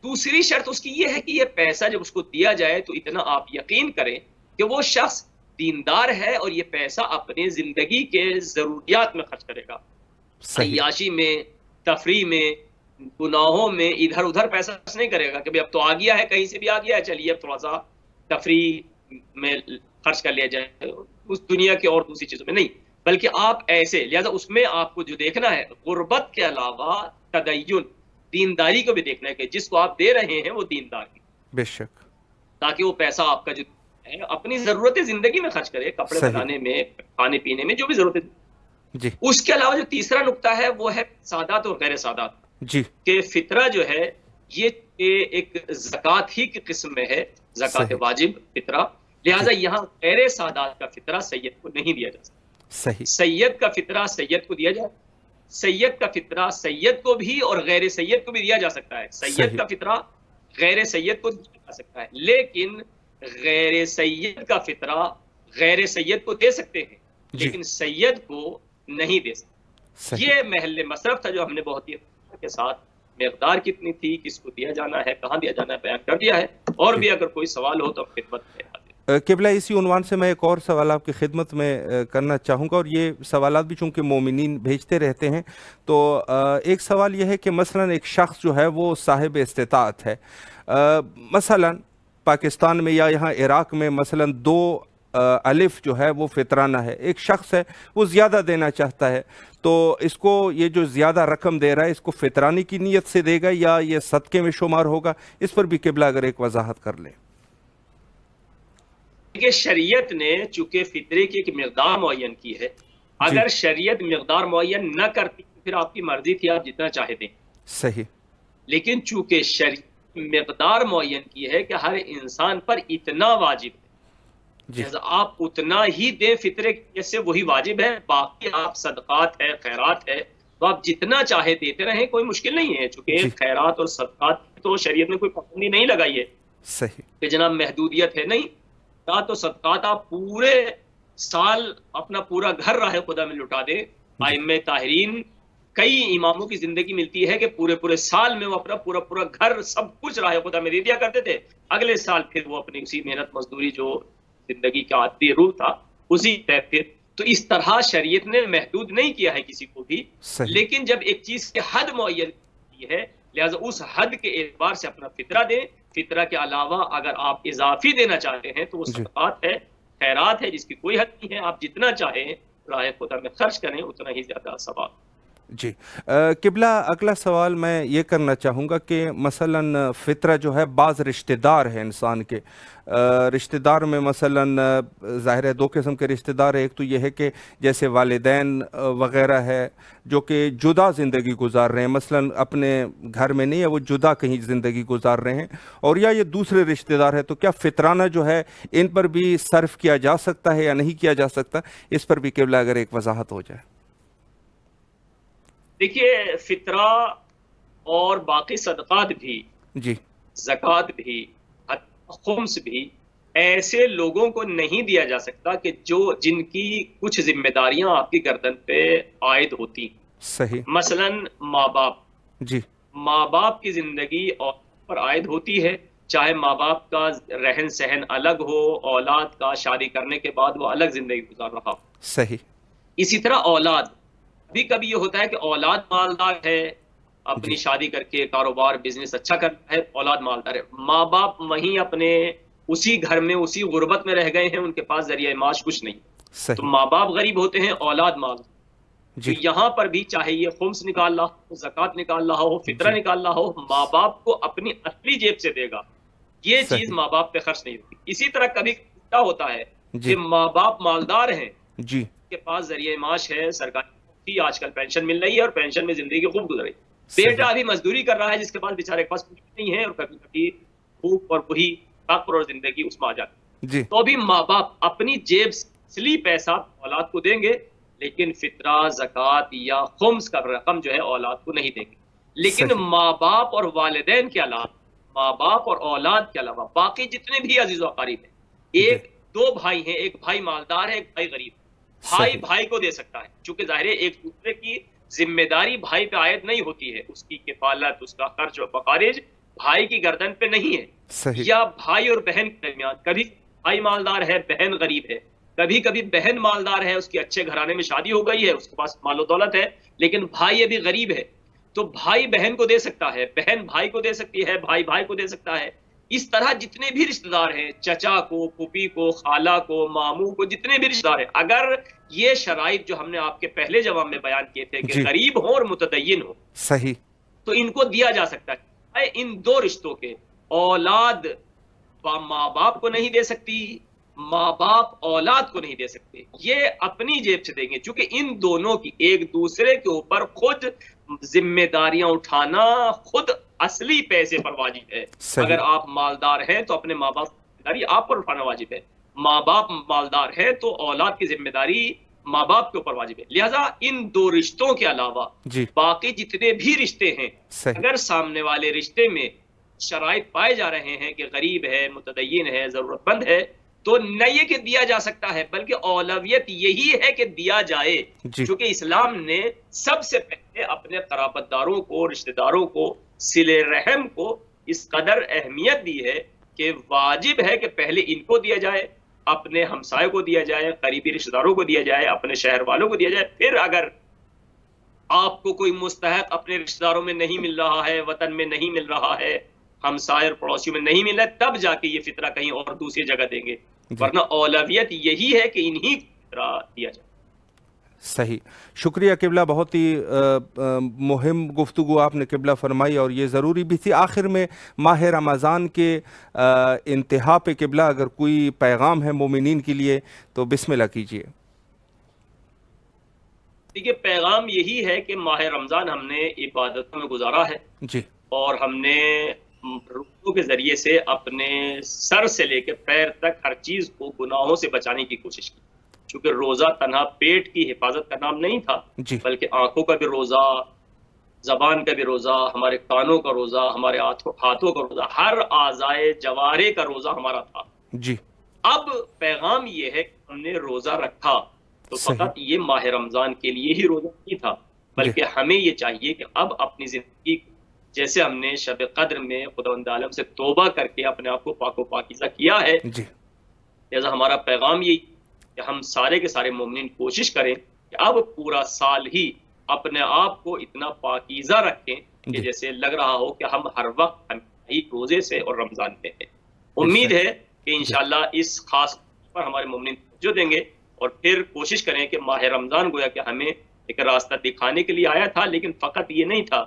[SPEAKER 2] دوسری شرط اس کی یہ ہے کہ یہ پیسہ جب اس کو دیا جائے تو اتنا آپ یقین کریں کہ وہ شخص دیندار ہے اور یہ پیسہ اپنے زندگی کے ضروریات میں خرچ کرے گا،
[SPEAKER 1] صحیح،
[SPEAKER 2] عیاشی میں، تفریح میں، گناہوں میں ادھر ادھر پیسہ خرچ نہیں کرے گا کہ اب تو آ گیا ہے، کہیں سے بھی آ گیا ہے، چلیے اب تھوڑا سا تفریح میں خرچ کر لیا جائے، اس دنیا کی اور دوسری چیزوں میں نہیں، بلکہ آپ ایسے، لہذا اس میں آپ کو جو دیکھنا ہے غربت کے علاوہ تدین، دینداری کو بھی دیکھنا ہے کہ جس کو آپ دے رہے ہیں وہ دیندار ہے،
[SPEAKER 1] بے شک،
[SPEAKER 2] تاکہ وہ پیسہ آپ کا جو ہے اپنی ضرورت زندگی میں خرچ کرے، کپڑے
[SPEAKER 1] صحیح،
[SPEAKER 2] بنانے میں، کھانے پینے میں، جو بھی ضرورت ہے۔
[SPEAKER 1] جی
[SPEAKER 2] اس کے علاوہ جو تیسرا نقطہ ہے وہ ہے سادات اور غیر سادات
[SPEAKER 1] جی
[SPEAKER 2] کہ فطرہ جو ہے یہ ایک زکوٰۃ ہی کی قسم میں ہے، زکوٰۃ
[SPEAKER 1] صحیح
[SPEAKER 2] واجب فطرہ،
[SPEAKER 1] جی
[SPEAKER 2] لہٰذا یہاں غیر سادات کا فطرہ سید کو نہیں دیا جا سکتا۔
[SPEAKER 1] صحیح
[SPEAKER 2] سید کا فطرہ سید کو دیا جائے، سید کا فطرہ سید کو بھی اور غیر سید کو بھی دیا جا سکتا ہے، سید
[SPEAKER 1] صحیح
[SPEAKER 2] کا فطرہ غیر سید کو دیا جا سکتا ہے، لیکن غیر سید کا فطرہ غیر سید کو دے سکتے ہیں
[SPEAKER 1] جی
[SPEAKER 2] لیکن سید کو نہیں دے سکتے۔
[SPEAKER 1] صحیح
[SPEAKER 2] یہ محل مصرف تھا جو ہم نے بہت ہی کے ساتھ مقدار کتنی تھی، کس کو دیا جانا ہے، کہاں دیا جانا ہے، بیان کر دیا ہے۔ اور
[SPEAKER 1] جی
[SPEAKER 2] بھی اگر کوئی سوال ہو تو خدمت میں حاضر۔
[SPEAKER 1] قبلہ اسی عنوان سے میں ایک اور سوال آپ کی خدمت میں کرنا چاہوں گا، اور یہ سوالات بھی چونکہ مومنین بھیجتے رہتے ہیں، تو ایک سوال یہ ہے کہ مثلا ایک شخص جو ہے وہ صاحب استطاعت ہے، مثلا پاکستان میں یا یہاں عراق میں مثلا 2 الف جو ہے وہ فطرانہ ہے، ایک شخص ہے وہ زیادہ دینا چاہتا ہے، تو اس کو یہ جو زیادہ رقم دے رہا ہے اس کو فطرانے کی نیت سے دے گا یا یہ صدقے میں شمار ہوگا؟ اس پر بھی قبلہ اگر ایک وضاحت کر لیں۔
[SPEAKER 2] کہ شریعت نے چونکہ فطرے کی ایک مقدار معین کی ہے،
[SPEAKER 1] جی
[SPEAKER 2] اگر شریعت مقدار معین نہ کرتی تو پھر آپ کی مرضی تھی، آپ جتنا چاہے دیں،
[SPEAKER 1] صحیح
[SPEAKER 2] لیکن چونکہ شریعت مقدار معین کی ہے کہ ہر انسان پر اتنا واجب ہے،
[SPEAKER 1] جی
[SPEAKER 2] لہذا آپ اتنا ہی دیں فطرے کی وجہ سے، وہی واجب ہے، باقی آپ صدقات ہے، خیرات ہے، تو آپ جتنا چاہے دیتے رہیں، کوئی مشکل نہیں ہے، چونکہ
[SPEAKER 1] جی
[SPEAKER 2] خیرات اور صدقات تو شریعت نے کوئی پابندی نہیں لگائی ہے
[SPEAKER 1] صحیح
[SPEAKER 2] کہ جناب محدودیت ہے، نہیں، خیرات و صدقات آپ پورے سال اپنا پورا گھر راہ خدا میں لٹا دیں۔
[SPEAKER 1] جی
[SPEAKER 2] ائمہ طاہرین، کئی اماموں کی زندگی ملتی ہے کہ پورے سال میں وہ اپنا پورا گھر سب کچھ راہ خدا میں دے دیا کرتے تھے، اگلے سال پھر وہ اپنی اسی محنت مزدوری جو زندگی کا عادی روح تھا اسی پھر، تو اس طرح شریعت نے محدود نہیں کیا ہے کسی کو بھی،
[SPEAKER 1] صحیح
[SPEAKER 2] لیکن جب ایک چیز کی حد معین کی ہے لہٰذا اس حد کے اعتبار سے اپنا فطرہ دیں، فطرہ کے علاوہ اگر آپ اضافی دینا چاہتے ہیں تو وہ
[SPEAKER 1] جی
[SPEAKER 2] صدقات ہے، خیرات ہے، جس کی کوئی حد نہیں ہے، آپ جتنا چاہیں راہ خدا میں خرچ کریں اتنا ہی زیادہ ثواب۔
[SPEAKER 1] جی قبلہ اگلا سوال میں یہ کرنا چاہوں گا کہ مثلا فطرہ جو ہے بعض رشتہ دار ہیں انسان کے، رشتہ دار میں مثلا ظاہر ہے 2 قسم کے رشتہ دار ہیں، ایک تو یہ ہے کہ جیسے والدین وغیرہ ہے جو کہ جدا زندگی گزار رہے ہیں، مثلا اپنے گھر میں نہیں ہے، وہ جدا کہیں زندگی گزار رہے ہیں، اور یا یہ دوسرے رشتہ دار ہے، تو کیا فطرانہ جو ہے ان پر بھی صرف کیا جا سکتا ہے یا نہیں کیا جا سکتا؟ اس پر بھی قبلہ اگر ایک وضاحت ہو جائے۔
[SPEAKER 2] دیکھیے، فطرہ اور باقی صدقات بھی،
[SPEAKER 1] جی
[SPEAKER 2] زکوٰۃ بھی، خمس بھی، ایسے لوگوں کو نہیں دیا جا سکتا کہ جن کی کچھ ذمہ داریاں آپ کی گردن پہ عائد ہوتی،
[SPEAKER 1] صحیح
[SPEAKER 2] مثلا ماں باپ،
[SPEAKER 1] جی
[SPEAKER 2] ماں باپ کی زندگی اولاد پر عائد ہوتی ہے، چاہے ماں باپ کا رہن سہن الگ ہو، اولاد کا شادی کرنے کے بعد وہ الگ زندگی گزار رہا ہو۔
[SPEAKER 1] صحیح
[SPEAKER 2] اسی طرح اولاد، کبھی یہ ہوتا ہے کہ اولاد مالدار ہے، اپنی
[SPEAKER 1] جی
[SPEAKER 2] شادی کر کے کاروبار بزنس اچھا کرتا ہے، اولاد مالدار ہے، ماں باپ وہیں اپنے اسی گھر میں اسی غربت میں رہ گئے ہیں، ان کے پاس ذریعہ معاش کچھ نہیں، تو
[SPEAKER 1] صحیح
[SPEAKER 2] ماں باپ غریب ہوتے ہیں، اولاد مالدار، تو
[SPEAKER 1] جی
[SPEAKER 2] یہاں پر بھی چاہے یہ خمس نکال رہا ہو، زکوٰۃ نکال رہا ہو، فطرہ
[SPEAKER 1] جی
[SPEAKER 2] نکال رہا ہو، ماں باپ کو اپنی اصلی جیب سے دے گا، یہ چیز
[SPEAKER 1] صحیح
[SPEAKER 2] ماں باپ پہ خرچ نہیں ہوتی۔ اسی طرح کبھی کیا ہوتا ہے
[SPEAKER 1] جی
[SPEAKER 2] کہ ماں باپ مالدار ہیں،
[SPEAKER 1] جی
[SPEAKER 2] کے پاس ذریعہ معاش ہے، سرکاری آج کل پینشن مل رہی ہے اور پینشن میں زندگی خوب گزر رہی ہے،
[SPEAKER 1] صحیح
[SPEAKER 2] بیٹا ابھی مزدوری کر رہا ہے جس کے پاس بیچارے کے پاس کچھ نہیں ہے، اور کبھی کبھی بھوک اور وہی فقر اور زندگی اس میں آ جاتی ہے،
[SPEAKER 1] جی
[SPEAKER 2] تو ابھی ماں باپ اپنی جیب سے اصلی پیسہ اولاد کو دیں گے، لیکن فطرہ، زکوٰۃ یا خمس کا رقم جو ہے اولاد کو نہیں دیں گے، لیکن
[SPEAKER 1] صحیح
[SPEAKER 2] ماں باپ اور والدین کے علاوہ، ماں باپ اور اولاد کے علاوہ باقی جتنے بھی عزیز و اقارب ہیں،
[SPEAKER 1] جی
[SPEAKER 2] 2 بھائی ہیں، ایک بھائی مالدار ہے، ایک بھائی غریب، بھائی
[SPEAKER 1] صحیح
[SPEAKER 2] بھائی کو دے سکتا ہے، چونکہ ظاہر ہے ایک دوسرے کی ذمہ داری بھائی پہ عائد نہیں ہوتی ہے، اس کی کفالت، اس کا خرچ و مخارج بھائی کی گردن پہ نہیں ہے،
[SPEAKER 1] صحیح
[SPEAKER 2] یا بھائی اور بہن کے درمیان، کبھی بھائی مالدار ہے، بہن غریب ہے، کبھی کبھی بہن مالدار ہے، اس کی اچھے گھرانے میں شادی ہو گئی ہے، اس کے پاس مال و دولت ہے، لیکن بھائی ابھی غریب ہے، تو بھائی بہن کو دے سکتا ہے، بہن بھائی کو دے سکتی ہے، بھائی بھائی کو دے سکتا ہے، اس طرح جتنے بھی رشتہ دار ہیں، چچا کو، پھوپھی کو، خالہ کو، ماموں کو، جتنے بھی رشتہ دار ہیں، اگر یہ شرائط جو ہم نے آپ کے پہلے جواب میں بیان کیے تھے کہ
[SPEAKER 1] جی
[SPEAKER 2] غریب ہوں اور متدین ہوں،
[SPEAKER 1] صحیح
[SPEAKER 2] تو ان کو دیا جا سکتا ہے۔ ان 2 رشتوں کے اولاد ماں باپ کو نہیں دے سکتی، ماں باپ اولاد کو نہیں دے سکتے، یہ اپنی جیب سے دیں گے، چونکہ ان دونوں کی ایک دوسرے کے اوپر خود ذمہ داریاں اٹھانا خود اصلی پیسے پر واجب ہے۔
[SPEAKER 1] صحیح،
[SPEAKER 2] اگر آپ مالدار ہیں تو اپنے ماں باپ کی ذمہ داری آپ پر اٹھانا واجب ہے، ماں باپ مالدار ہے تو اولاد کی ذمہ داری ماں باپ کے اوپر واجب ہے۔ لہذا ان دو رشتوں کے علاوہ
[SPEAKER 1] جی
[SPEAKER 2] باقی جتنے بھی رشتے ہیں،
[SPEAKER 1] صحیح،
[SPEAKER 2] اگر سامنے والے رشتے میں شرائط پائے جا رہے ہیں کہ غریب ہے، متدین ہے، ضرورت مند ہے، تو نہ یہ کہ دیا جا سکتا ہے، بلکہ اولویت یہی ہے کہ دیا جائے،
[SPEAKER 1] جی
[SPEAKER 2] چونکہ اسلام نے سب سے پہلے اپنے قرابت داروں کو، رشتہ داروں کو، صلہ رحم کو اس قدر اہمیت دی ہے کہ واجب ہے کہ پہلے ان کو دیا جائے، اپنے ہمسائے کو دیا جائے، قریبی رشتہ داروں کو دیا جائے، اپنے شہر والوں کو دیا جائے، پھر اگر آپ کو کوئی مستحق اپنے رشتہ داروں میں نہیں مل رہا ہے، وطن میں نہیں مل رہا ہے، ہمسائے اور پڑوسیوں میں نہیں مل رہا ہے، تب جا کے یہ فطرہ کہیں اور دوسری جگہ دیں گے،
[SPEAKER 1] جی
[SPEAKER 2] ورنہ اولویت یہی ہے کہ انہی کو فطرہ دیا جائے۔
[SPEAKER 1] صحیح، شکریہ قبلہ، بہت ہی مہم گفتگو آپ نے قبلہ فرمائی، اور یہ ضروری بھی تھی۔ آخر میں ماہ رمضان کے انتہا پہ قبلہ اگر کوئی پیغام ہے مومنین کے لیے تو بسم اللہ کیجیے۔
[SPEAKER 2] دیکھیے، پیغام یہی ہے کہ ماہ رمضان ہم نے عبادتوں میں گزارا ہے،
[SPEAKER 1] جی
[SPEAKER 2] اور ہم نے روزوں کے ذریعے سے اپنے سر سے لے کے پیر تک ہر چیز کو گناہوں سے بچانے کی کوشش کی، چونکہ روزہ تنہا پیٹ کی حفاظت کا نام نہیں تھا،
[SPEAKER 1] جی
[SPEAKER 2] بلکہ آنکھوں کا بھی روزہ، زبان کا بھی روزہ، ہمارے کانوں کا روزہ، ہمارے ہاتھوں کا روزہ، ہر اعضائے جوارے کا روزہ ہمارا تھا۔
[SPEAKER 1] جی
[SPEAKER 2] اب پیغام یہ ہے کہ ہم نے روزہ رکھا تو
[SPEAKER 1] صحیح،
[SPEAKER 2] فقط یہ ماہ رمضان کے لیے ہی روزہ نہیں تھا، بلکہ ہمیں یہ چاہیے کہ اب اپنی زندگی جیسے ہم نے شب قدر میں خداوند عالم سے توبہ کر کے اپنے آپ کو پاک و پاکیزہ کیا ہے،
[SPEAKER 1] جی
[SPEAKER 2] لہذا ہمارا پیغام یہ کہ ہم سارے کے سارے مومنین کوشش کریں کہ اب پورا سال ہی اپنے آپ کو اتنا پاکیزہ رکھیں کہ
[SPEAKER 1] جی
[SPEAKER 2] جیسے لگ رہا ہو کہ ہم ہر وقت ہی روزے سے اور رمضان میں ہیں۔ امید ہے کہ انشاءاللہ اس خاص پر ہمارے مومنین توجہ دیں گے، اور پھر کوشش کریں کہ ماہ رمضان گویا کہ ہمیں ایک راستہ دکھانے کے لیے آیا تھا، لیکن فقط یہ نہیں تھا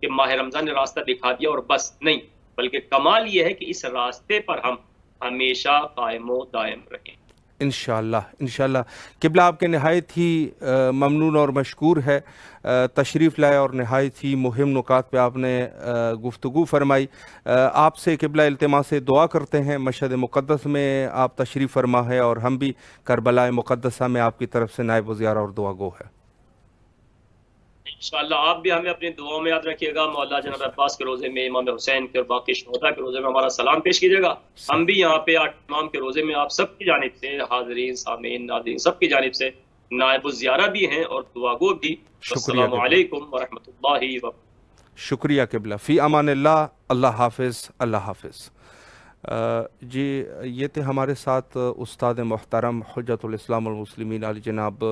[SPEAKER 2] کہ ماہ رمضان نے راستہ دکھا دیا اور بس نہیں، بلکہ کمال یہ ہے کہ اس راستے پر ہم ہمیشہ قائم و دائم رہیں۔
[SPEAKER 1] انشاءاللہ انشاءاللہ۔ قبلہ آپ کے نہایت ہی ممنون اور مشکور ہے، تشریف لائے اور نہایت ہی مہم نکات پہ آپ نے گفتگو فرمائی۔ آپ سے قبلہ التماس سے دعا کرتے ہیں، مشہد مقدس میں آپ تشریف فرما ہے، اور ہم بھی کربلا مقدسہ میں آپ کی طرف سے نائب وزیارہ اور دعا گو ہے۔
[SPEAKER 2] انشاءاللہ آپ بھی ہمیں اپنی دعاؤں میں یاد رکھیے گا۔ مولا جناب عباس کے روزے میں، امام حسین کے اور باقی شہداء کے روزے میں ہمارا سلام پیش کیجیے گا۔ ہم بھی یہاں پہ امام کے روزے میں آپ سب کی جانب سے، حاضرین، سامعین، ناظرین سب کی جانب سے نائب الزیارہ بھی ہیں اور دعا گو بھی۔
[SPEAKER 1] شکریہ
[SPEAKER 2] السلام علیکم ورحمۃ اللہ وبرکاتہ۔
[SPEAKER 1] شکریہ قبلہ، فی امان اللہ، اللہ حافظ، اللہ حافظ۔ جی یہ تھے ہمارے ساتھ استاد محترم حجت الاسلام والمسلمین علی جناب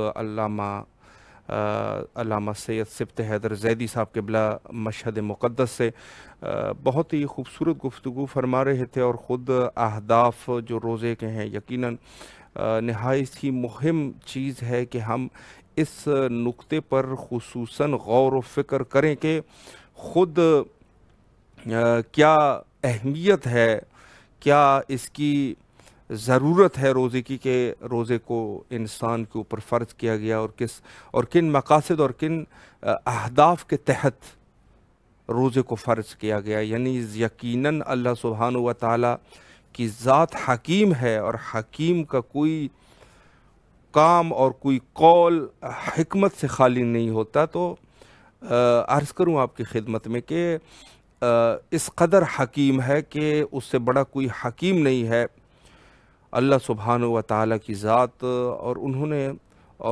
[SPEAKER 1] علامہ سید سبط حیدر زیدی صاحب قبلہ مشہد مقدس سے۔ بہت ہی خوبصورت گفتگو فرما رہے تھے، اور خود اہداف جو روزے کے ہیں یقیناً نہایت ہی مہم چیز ہے کہ ہم اس نقطے پر خصوصاً غور و فکر کریں کہ خود کیا اہمیت ہے، کیا اس کی ضرورت ہے روزے کی، کہ روزے کو انسان کے اوپر فرض کیا گیا، اور کن مقاصد اور کن اہداف کے تحت روزے کو فرض کیا گیا۔ یعنی یقیناً اللہ سبحانہ و تعالیٰ کی ذات حکیم ہے، اور حکیم کا کوئی کام اور کوئی قول حکمت سے خالی نہیں ہوتا۔ تو عرض کروں آپ کی خدمت میں کہ اس قدر حکیم ہے کہ اس سے بڑا کوئی حکیم نہیں ہے اللہ سبحانہ و تعالیٰ کی ذات، اور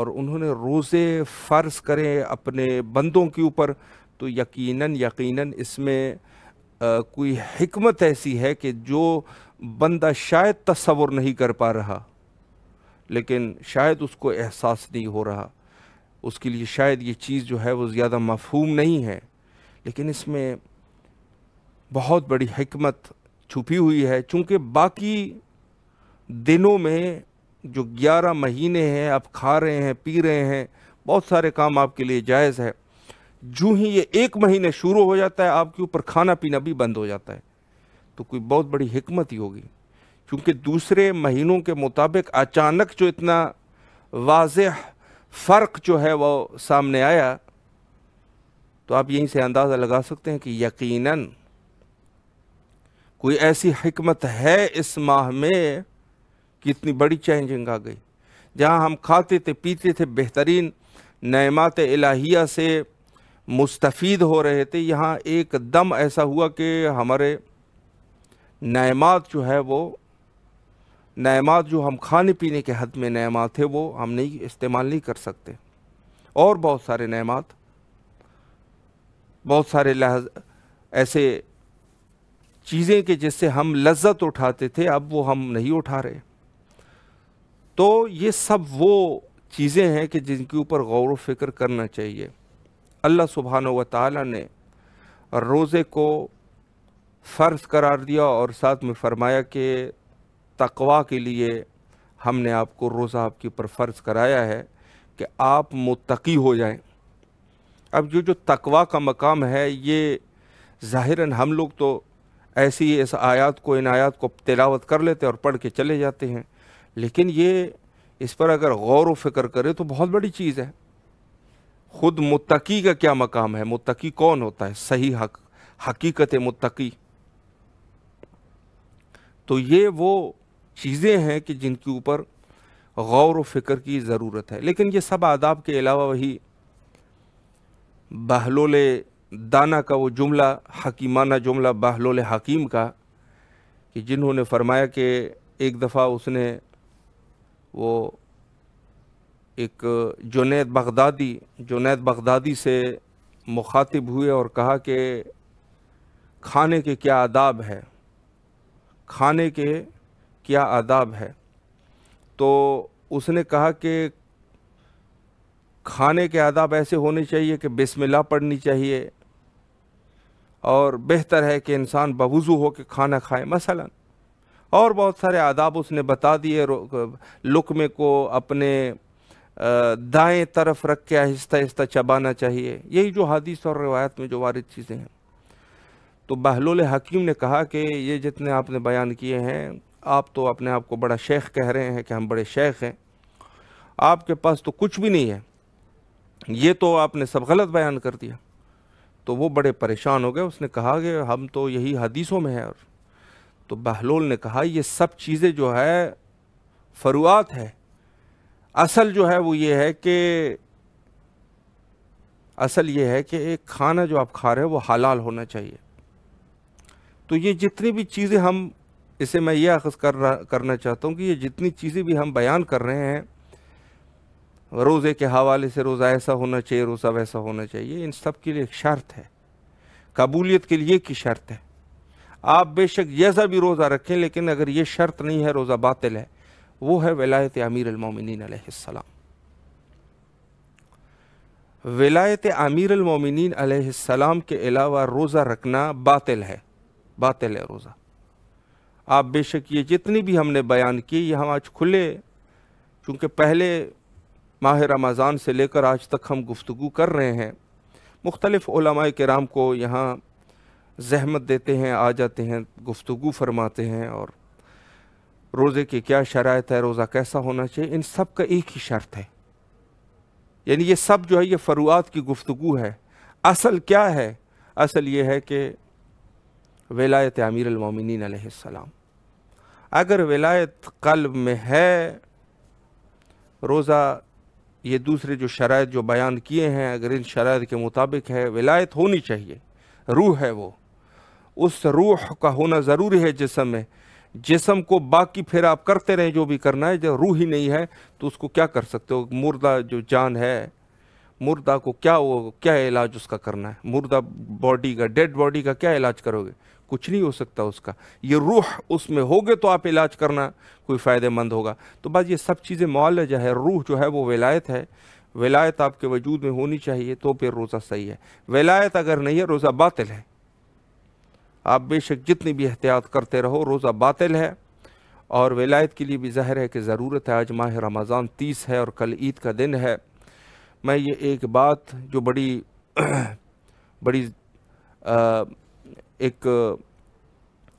[SPEAKER 1] انہوں نے روزے فرض کریں اپنے بندوں کے اوپر، تو یقیناً اس میں کوئی حکمت ایسی ہے کہ جو بندہ شاید تصور نہیں کر پا رہا، لیکن شاید اس کو احساس نہیں ہو رہا، اس کے لیے شاید یہ چیز جو ہے وہ زیادہ مفہوم نہیں ہے، لیکن اس میں بہت بڑی حکمت چھپی ہوئی ہے۔ چونکہ باقی دنوں میں جو 11 مہینے ہیں، آپ کھا رہے ہیں، پی رہے ہیں، بہت سارے کام آپ کے لیے جائز ہے، جو ہی یہ 1 مہینے شروع ہو جاتا ہے آپ کے اوپر کھانا پینا بھی بند ہو جاتا ہے، تو کوئی بہت بڑی حکمت ہی ہوگی، چونکہ دوسرے مہینوں کے مطابق اچانک جو اتنا واضح فرق جو ہے وہ سامنے آیا، تو آپ یہیں سے اندازہ لگا سکتے ہیں کہ یقیناً کوئی ایسی حکمت ہے اس ماہ میں کہ اتنی بڑی چینجنگ آ گئی۔ جہاں ہم کھاتے تھے پیتے تھے، بہترین نعمات الہیہ سے مستفید ہو رہے تھے، یہاں ایک دم ایسا ہوا کہ ہمارے نعمات جو ہے وہ نعمات جو ہم کھانے پینے کے حد میں نعمات تھے وہ ہم نہیں استعمال نہیں کر سکتے، اور بہت سارے نعمات، بہت سارے ایسے چیزیں کہ جس سے ہم لذت اٹھاتے تھے اب وہ ہم نہیں اٹھا رہے۔ تو یہ سب وہ چیزیں ہیں کہ جن کے اوپر غور و فکر کرنا چاہیے۔ اللہ سبحانہ و تعالی نے روزے کو فرض قرار دیا اور ساتھ میں فرمایا کہ تقوی کے لیے ہم نے آپ کو روزہ آپ کے اوپر فرض کرایا ہے کہ آپ متقی ہو جائیں۔ اب جو تقوی کا مقام ہے یہ ظاہراً ہم لوگ تو ایسی اس آیات کو ان آیات کو تلاوت کر لیتے اور پڑھ کے چلے جاتے ہیں، لیکن یہ اس پر اگر غور و فکر کرے تو بہت بڑی چیز ہے۔ خود متقی کا کیا مقام ہے؟ متقی کون ہوتا ہے؟ صحیح حقیقت متقی۔ تو یہ وہ چیزیں ہیں کہ جن کے اوپر غور و فکر کی ضرورت ہے۔ لیکن یہ سب آداب کے علاوہ وہی بہلول دانا کا وہ جملہ، حکیمانہ جملہ بہلول حکیم کا، کہ جنہوں نے فرمایا کہ ایک دفعہ اس نے وہ ایک جنید بغدادی سے مخاطب ہوئے اور کہا کہ کھانے کے کیا آداب ہے، کھانے کے کیا آداب ہے؟ تو اس نے کہا کہ کھانے کے آداب ایسے ہونے چاہیے کہ بسم اللہ پڑھنی چاہیے، اور بہتر ہے کہ انسان بوضو ہو کے کھانا کھائے مثلا، اور بہت سارے آداب اس نے بتا دیے۔ لقمے کو اپنے دائیں طرف رکھ کے آہستہ آہستہ چبانا چاہیے، یہی جو حدیث اور روایت میں جو وارد چیزیں ہیں۔ تو بہلول حکیم نے کہا کہ یہ جتنے آپ نے بیان کیے ہیں، آپ تو اپنے آپ کو بڑا شیخ کہہ رہے ہیں کہ ہم بڑے شیخ ہیں، آپ کے پاس تو کچھ بھی نہیں ہے، یہ تو آپ نے سب غلط بیان کر دیا۔ تو وہ بڑے پریشان ہو گئے، اس نے کہا کہ ہم تو یہی حدیثوں میں ہے۔ تو بہلول نے کہا یہ سب چیزیں جو ہے فروعات ہے، اصل جو ہے وہ یہ ہے کہ ایک کھانا جو آپ کھا رہے ہیں وہ حلال ہونا چاہیے۔ تو یہ جتنی بھی چیزیں ہم اسے میں یہ اخذ کرنا چاہتا ہوں کہ یہ جتنی چیزیں بھی ہم بیان کر رہے ہیں روزے کے حوالے سے، روزہ ایسا ہونا چاہیے، روزہ ویسا ہونا چاہیے، ان سب کے لیے ایک شرط ہے، قبولیت کے لیے کی شرط ہے۔ آپ بے شک جیسا بھی روزہ رکھیں، لیکن اگر یہ شرط نہیں ہے روزہ باطل ہے، وہ ہے ولایت امیر المومنین علیہ السلام۔ ولایت امیر المومنین علیہ السلام کے علاوہ روزہ رکھنا باطل ہے روزہ۔ آپ بے شک یہ جتنی بھی ہم نے بیان کی، یہ ہم آج کھلے، چونکہ پہلے ماہ رمضان سے لے کر آج تک ہم گفتگو کر رہے ہیں، مختلف علماء کرام کو یہاں زحمت دیتے ہیں، آ جاتے ہیں، گفتگو فرماتے ہیں، اور روزے کی کیا شرائط ہے، روزہ کیسا ہونا چاہیے، ان سب کا ایک ہی شرط ہے۔ یعنی یہ سب جو ہے یہ فروعات کی گفتگو ہے۔ اصل کیا ہے؟ اصل یہ ہے کہ ولایت امیر المومنین علیہ السلام۔ اگر ولایت قلب میں ہے، روزہ یہ دوسرے جو شرائط جو بیان کیے ہیں اگر ان شرائط کے مطابق ہے، ولایت ہونی چاہیے، روح ہے وہ، اس روح کا ہونا ضروری ہے جسم میں۔ جسم کو باقی پھر آپ کرتے رہیں جو بھی کرنا ہے، جب روح ہی نہیں ہے تو اس کو کیا کر سکتے ہو؟ مردہ جو جان ہے، مردہ کو کیا علاج اس کا کرنا ہے؟ مردہ باڈی کا، ڈیڈ باڈی کا کیا علاج کرو گے؟ کچھ نہیں ہو سکتا اس کا۔ یہ روح اس میں ہوگے تو آپ علاج کرنا کوئی فائدہ مند ہوگا۔ تو بس یہ سب چیزیں معالجہ ہے، روح جو ہے وہ ولایت ہے، ولایت آپ کے وجود میں ہونی چاہیے تو پھر روزہ صحیح ہے۔ ولایت اگر نہیں ہے روزہ باطل ہے، آپ بے شک جتنی بھی احتیاط کرتے رہو روزہ باطل ہے۔ اور ولایت کے لیے بھی ظاہر ہے کہ ضرورت ہے۔ آج ماہ رمضان 30 ہے اور کل عید کا دن ہے۔ میں یہ ایک بات جو بڑی ایک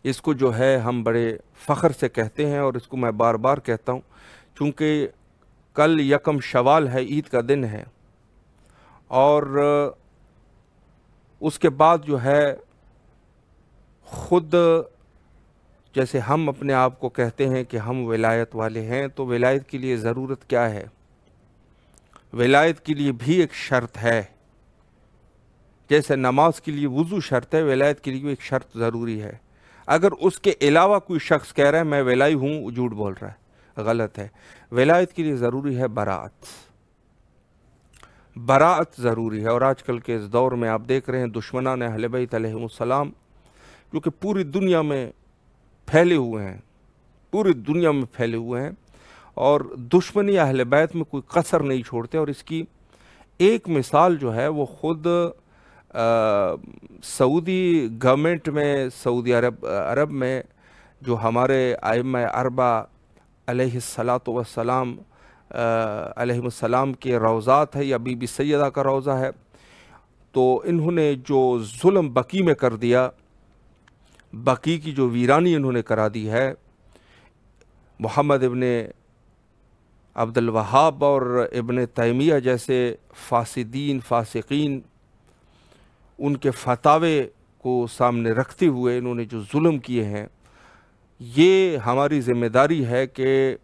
[SPEAKER 1] اس کو جو ہے ہم بڑے فخر سے کہتے ہیں، اور اس کو میں بار بار کہتا ہوں، چونکہ کل یکم شوال ہے، عید کا دن ہے، اور اس کے بعد جو ہے خود جیسے ہم اپنے آپ کو کہتے ہیں کہ ہم ولایت والے ہیں، تو ولایت کے لیے ضرورت کیا ہے؟ ولایت کے لیے بھی ایک شرط ہے، جیسے نماز کے لیے وضو شرط ہے، ولایت کے لیے ایک شرط ضروری ہے۔ اگر اس کے علاوہ کوئی شخص کہہ رہا ہے میں ولائی ہوں، وہ جھوٹ بول رہا ہے، غلط ہے۔ ولایت کے لیے ضروری ہے براءت، براءت ضروری ہے۔ اور آج کل کے اس دور میں آپ دیکھ رہے ہیں دشمنان اہل بیت علیہ السلام جو کہ پوری دنیا میں پھیلے ہوئے ہیں، پوری دنیا میں پھیلے ہوئے ہیں، اور دشمنی اہل بیت میں کوئی کسر نہیں چھوڑتے۔ اور اس کی ایک مثال جو ہے وہ خود سعودی گورنمنٹ میں، سعودی عرب میں جو ہمارے ائمہ اربعہ علیہ السلام علیہ السلام کے روضات ہے، یا بی بی سیدہ کا روضہ ہے، تو انہوں نے جو ظلم بقی میں کر دیا، بقی کی جو ویرانی انہوں نے کرا دی ہے، محمد ابن عبد الوہاب اور ابن تیمیہ جیسے فاسدین فاسقین، ان کے فتاوے کو سامنے رکھتے ہوئے انہوں نے جو ظلم کیے ہیں، یہ ہماری ذمہ داری ہے کہ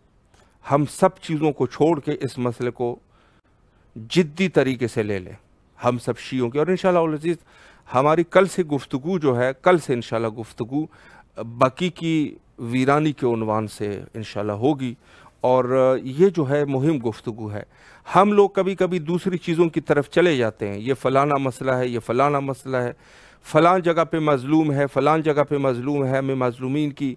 [SPEAKER 1] ہم سب چیزوں کو چھوڑ کے اس مسئلے کو جدی طریقے سے لے لیں، ہم سب شیعوں کے۔ اور انشاءاللہ العزیز ہماری کل سے گفتگو جو ہے، کل سے انشاءاللہ گفتگو بقی کی ویرانی کے عنوان سے انشاءاللہ ہوگی، اور یہ جو ہے مہم گفتگو ہے۔ ہم لوگ کبھی کبھی دوسری چیزوں کی طرف چلے جاتے ہیں، یہ فلانا مسئلہ ہے، یہ فلانا مسئلہ ہے، فلان جگہ پہ مظلوم ہے، فلان جگہ پہ مظلوم ہے، ہمیں مظلومین کی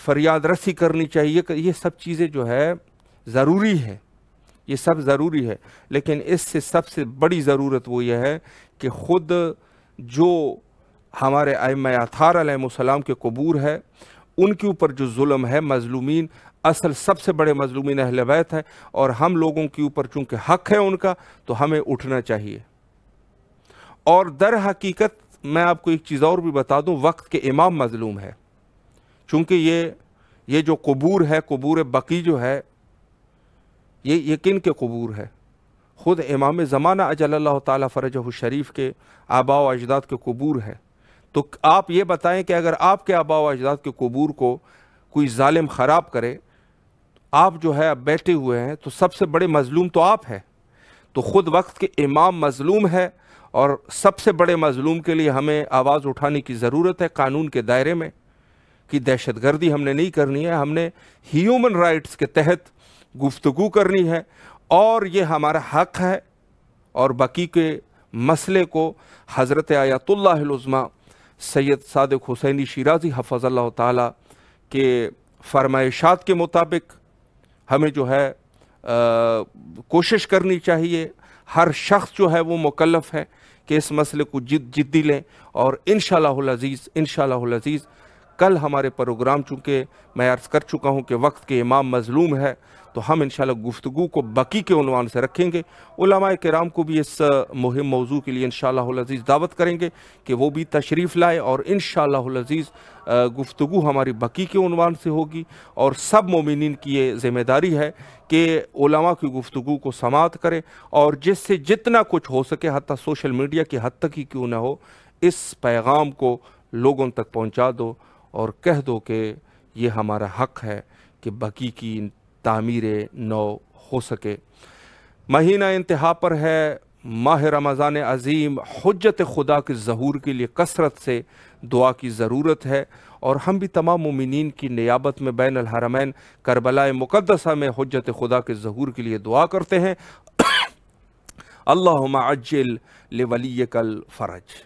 [SPEAKER 1] فریاد رسی کرنی چاہیے۔ یہ سب چیزیں جو ہے ضروری ہے، یہ سب ضروری ہے، لیکن اس سے سب سے بڑی ضرورت وہ یہ ہے کہ خود جو ہمارے ائمہ اطہار علیہ السلام کے قبور ہے، ان کے اوپر جو ظلم ہے، مظلومین اصل سب سے بڑے مظلومین اہل بیت ہے، اور ہم لوگوں کے اوپر چونکہ حق ہے ان کا، تو ہمیں اٹھنا چاہیے۔ اور در حقیقت میں آپ کو ایک چیز اور بھی بتا دوں، وقت کے امام مظلوم ہے، چونکہ یہ جو قبور ہے، قبور بقی جو ہے، یہ کن کے قبور ہے؟ خود امام زمانہ اجل اللہ تعالیٰ فرجہ الشریف کے آباء و اجداد کے قبور ہے۔ تو آپ یہ بتائیں کہ اگر آپ کے آباء و اجداد کے قبور کو کوئی ظالم خراب کرے، آپ جو ہے اب بیٹھے ہوئے ہیں، تو سب سے بڑے مظلوم تو آپ ہیں۔ تو خود وقت کے امام مظلوم ہے، اور سب سے بڑے مظلوم کے لیے ہمیں آواز اٹھانے کی ضرورت ہے۔ قانون کے دائرے میں کہ دہشت گردی ہم نے نہیں کرنی ہے، ہم نے ہیومن رائٹس کے تحت گفتگو کرنی ہے، اور یہ ہمارا حق ہے۔ اور باقی کے مسئلے کو حضرت آیت اللہ العظمیٰ سید صادق حسینی شیرازی حفظ اللہ تعالیٰ کے فرمائشات کے مطابق ہمیں جو ہے کوشش کرنی چاہیے۔ ہر شخص جو ہے وہ مکلف ہے کہ اس مسئلے کو جدی لیں، اور انشاءاللہ العزیز کل ہمارے پروگرام، چونکہ میں عرض کر چکا ہوں کہ وقت کے امام مظلوم ہے، تو ہم انشاءاللہ گفتگو کو بقی کے عنوان سے رکھیں گے۔ علماء کرام کو بھی اس مہم موضوع کے لیے انشاءاللہ العزیز دعوت کریں گے کہ وہ بھی تشریف لائے، اور انشاءاللہ العزیز گفتگو ہماری بقی کے عنوان سے ہوگی۔ اور سب مومنین کی یہ ذمہ داری ہے کہ علماء کی گفتگو کو سماعت کریں، اور جس سے جتنا کچھ ہو سکے، حتیٰ سوشل میڈیا کی حد تک ہی کیوں نہ ہو، اس پیغام کو لوگوں تک پہنچا دو، اور کہہ دو کہ یہ ہمارا حق ہے کہ بقی کی تعمیر نو ہو سکے۔ مہینہ انتہا پر ہے، ماہ رمضان عظیم، حجت خدا کے ظہور کے لیے کثرت سے دعا کی ضرورت ہے، اور ہم بھی تمام مومنین کی نیابت میں بین الحرمین کربلا مقدسہ میں حجت خدا کے ظہور کے لیے دعا کرتے ہیں۔ اللہم عجل لولیک الفرج۔